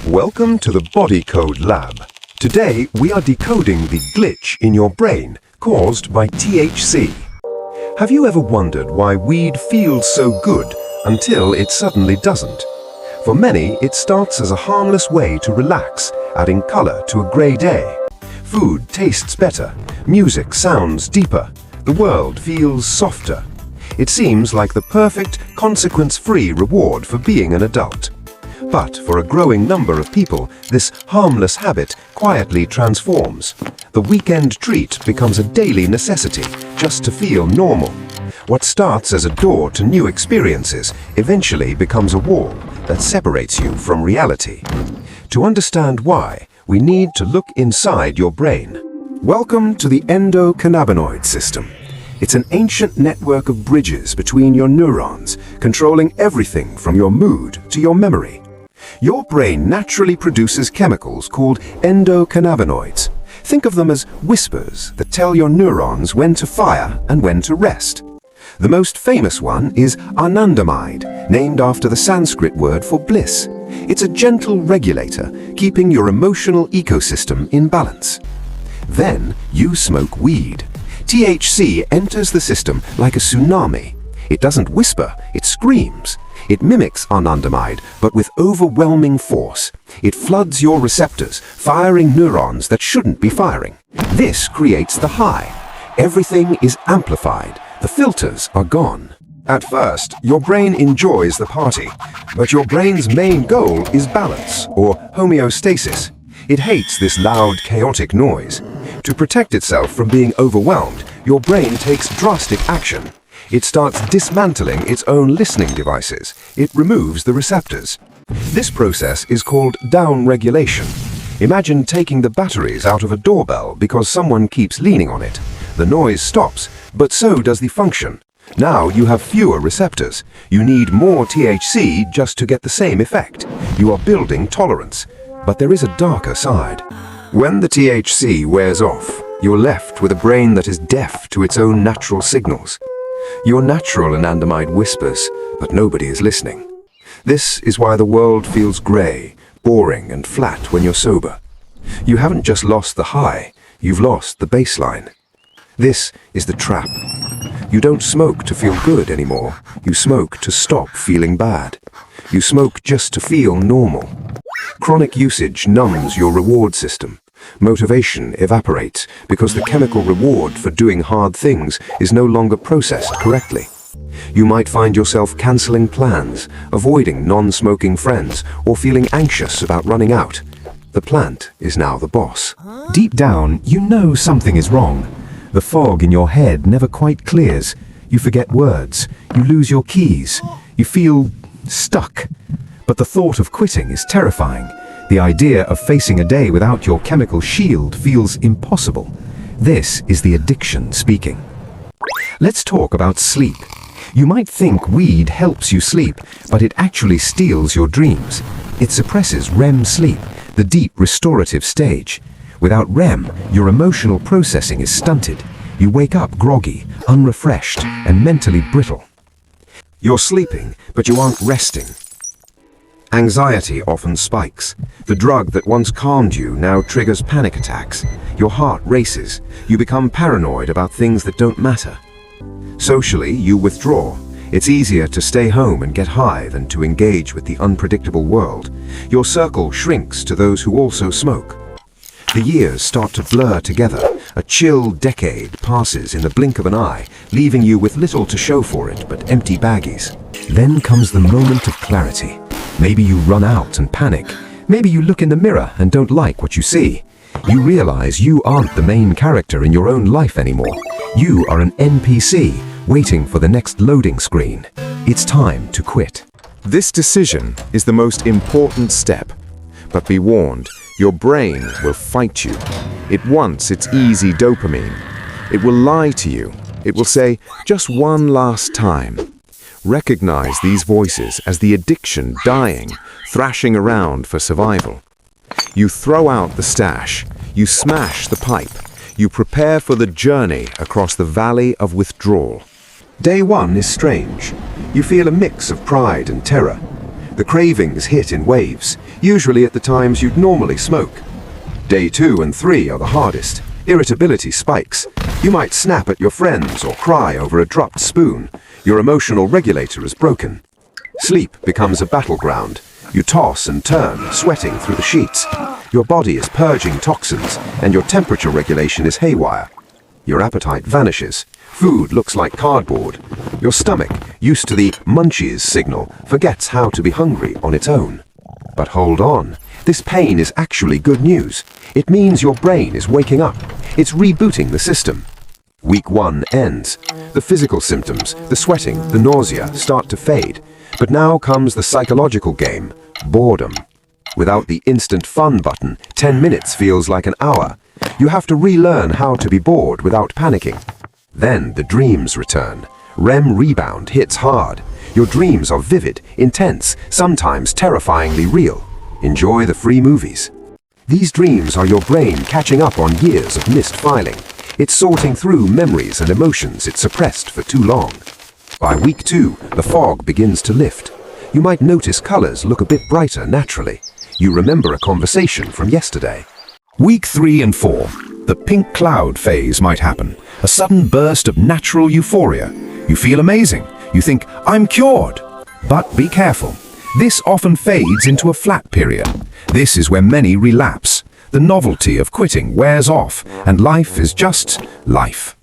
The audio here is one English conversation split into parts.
Welcome to the Body Code Lab. Today we are decoding the glitch in your brain caused by THC. Have you ever wondered why weed feels so good until it suddenly doesn't? For many, it starts as a harmless way to relax, adding color to a gray day. Food tastes better, music sounds deeper, the world feels softer. It seems like the perfect, consequence-free reward for being an adult. But for a growing number of people, this harmless habit quietly transforms. The weekend treat becomes a daily necessity, just to feel normal. What starts as a door to new experiences eventually becomes a wall that separates you from reality. To understand why, we need to look inside your brain. Welcome to the endocannabinoid system. It's an ancient network of bridges between your neurons, controlling everything from your mood to your memory. Your brain naturally produces chemicals called endocannabinoids. Think of them as whispers that tell your neurons when to fire and when to rest. The most famous one is anandamide, named after the Sanskrit word for bliss. It's a gentle regulator, keeping your emotional ecosystem in balance. Then you smoke weed. THC enters the system like a tsunami. It doesn't whisper, it screams. It mimics anandamide, but with overwhelming force. It floods your receptors, firing neurons that shouldn't be firing. This creates the high. Everything is amplified. The filters are gone. At first, your brain enjoys the party, but your brain's main goal is balance, or homeostasis. It hates this loud, chaotic noise. To protect itself from being overwhelmed, your brain takes drastic action. It starts dismantling its own listening devices. It removes the receptors. This process is called downregulation. Imagine taking the batteries out of a doorbell because someone keeps leaning on it. The noise stops, but so does the function. Now you have fewer receptors. You need more THC just to get the same effect. You are building tolerance. But there is a darker side. When the THC wears off, you're left with a brain that is deaf to its own natural signals. Your natural anandamide whispers, but nobody is listening. This is why the world feels grey, boring and flat when you're sober. You haven't just lost the high, you've lost the baseline. This is the trap. You don't smoke to feel good anymore. You smoke to stop feeling bad. You smoke just to feel normal. Chronic usage numbs your reward system. Motivation evaporates because the chemical reward for doing hard things is no longer processed correctly. You might find yourself cancelling plans, avoiding non-smoking friends, or feeling anxious about running out. The plant is now the boss. Deep down, you know something is wrong. The fog in your head never quite clears. You forget words. You lose your keys. You feel stuck. But the thought of quitting is terrifying. The idea of facing a day without your chemical shield feels impossible. This is the addiction speaking. Let's talk about sleep. You might think weed helps you sleep, but it actually steals your dreams. It suppresses REM sleep, the deep restorative stage. Without REM, your emotional processing is stunted. You wake up groggy, unrefreshed, and mentally brittle. You're sleeping, but you aren't resting. Anxiety often spikes. The drug that once calmed you now triggers panic attacks. Your heart races. You become paranoid about things that don't matter. Socially, you withdraw. It's easier to stay home and get high than to engage with the unpredictable world. Your circle shrinks to those who also smoke. The years start to blur together. A chill decade passes in the blink of an eye, leaving you with little to show for it but empty baggies. Then comes the moment of clarity. Maybe you run out and panic. Maybe you look in the mirror and don't like what you see. You realize you aren't the main character in your own life anymore. You are an NPC waiting for the next loading screen. It's time to quit. This decision is the most important step. But be warned, your brain will fight you. It wants its easy dopamine. It will lie to you. It will say, just one last time. Recognize these voices as the addiction dying, thrashing around for survival. You throw out the stash. You smash the pipe. You prepare for the journey across the valley of withdrawal. Day one is strange. You feel a mix of pride and terror. The cravings hit in waves, usually at the times you'd normally smoke. Day 2 and 3 are the hardest. Irritability spikes. You might snap at your friends or cry over a dropped spoon. Your emotional regulator is broken. Sleep becomes a battleground. You toss and turn, sweating through the sheets. Your body is purging toxins, and your temperature regulation is haywire. Your appetite vanishes. Food looks like cardboard. Your stomach, used to the munchies signal, forgets how to be hungry on its own. But hold on. This pain is actually good news. It means your brain is waking up. It's rebooting the system. Week 1 ends. The physical symptoms, the sweating, the nausea, start to fade. But now comes the psychological game, boredom. Without the instant fun button, 10 minutes feels like an hour. You have to relearn how to be bored without panicking. Then the dreams return. REM rebound hits hard. Your dreams are vivid, intense, sometimes terrifyingly real. Enjoy the free movies. These dreams are your brain catching up on years of missed filing. It's sorting through memories and emotions it suppressed for too long. By week 2, the fog begins to lift. You might notice colors look a bit brighter naturally. You remember a conversation from yesterday. Week 3 and 4. The pink cloud phase might happen. A sudden burst of natural euphoria. You feel amazing. You think, I'm cured. But be careful. This often fades into a flat period. This is where many relapse. The novelty of quitting wears off, and life is just life.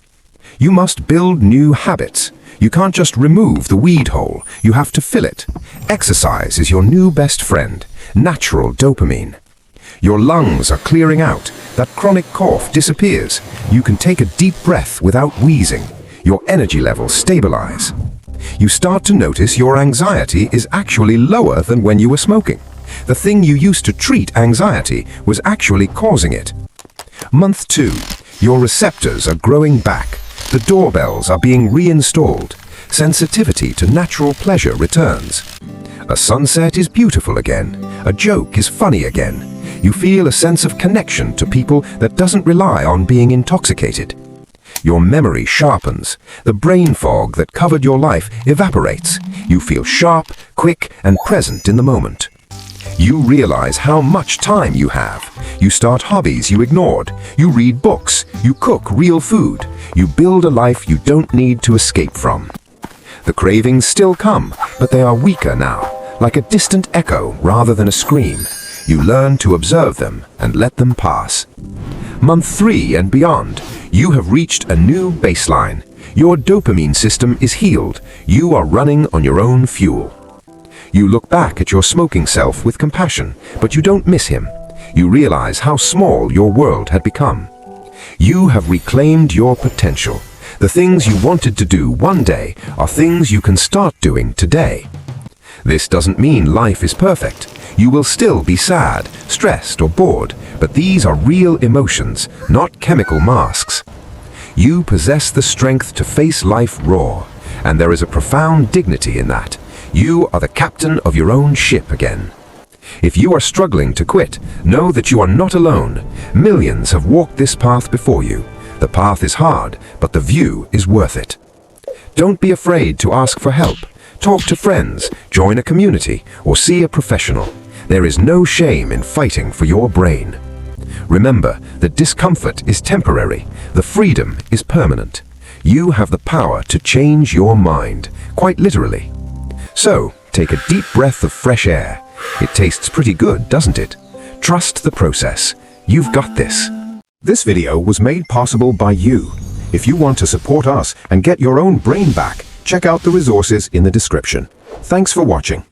You must build new habits. You can't just remove the weed hole. You have to fill it. Exercise is your new best friend. Natural dopamine. Your lungs are clearing out. That chronic cough disappears. You can take a deep breath without wheezing. Your energy levels stabilize. You start to notice your anxiety is actually lower than when you were smoking. The thing you used to treat anxiety was actually causing it. Month 2. Your receptors are growing back. The doorbells are being reinstalled. Sensitivity to natural pleasure returns. A sunset is beautiful again. A joke is funny again. You feel a sense of connection to people that doesn't rely on being intoxicated. Your memory sharpens. The brain fog that covered your life evaporates. You feel sharp, quick, and present in the moment. You realize how much time you have. You start hobbies you ignored. You read books. You cook real food. You build a life you don't need to escape from. The cravings still come, but they are weaker now, like a distant echo rather than a scream. You learn to observe them and let them pass. Month 3 and beyond, you have reached a new baseline. Your dopamine system is healed. You are running on your own fuel. You look back at your smoking self with compassion, but you don't miss him. You realize how small your world had become. You have reclaimed your potential. The things you wanted to do one day are things you can start doing today. This doesn't mean life is perfect. You will still be sad, stressed, or bored, but these are real emotions, not chemical masks. You possess the strength to face life raw, and there is a profound dignity in that. You are the captain of your own ship again. If you are struggling to quit, know that you are not alone. Millions have walked this path before you. The path is hard, but the view is worth it. Don't be afraid to ask for help. Talk to friends, join a community, or see a professional. There is no shame in fighting for your brain. Remember that discomfort is temporary. The freedom is permanent. You have the power to change your mind, quite literally. So, take a deep breath of fresh air. It tastes pretty good, doesn't it? Trust the process. You've got this. This video was made possible by you. If you want to support us and get your own brain back, check out the resources in the description. Thanks for watching.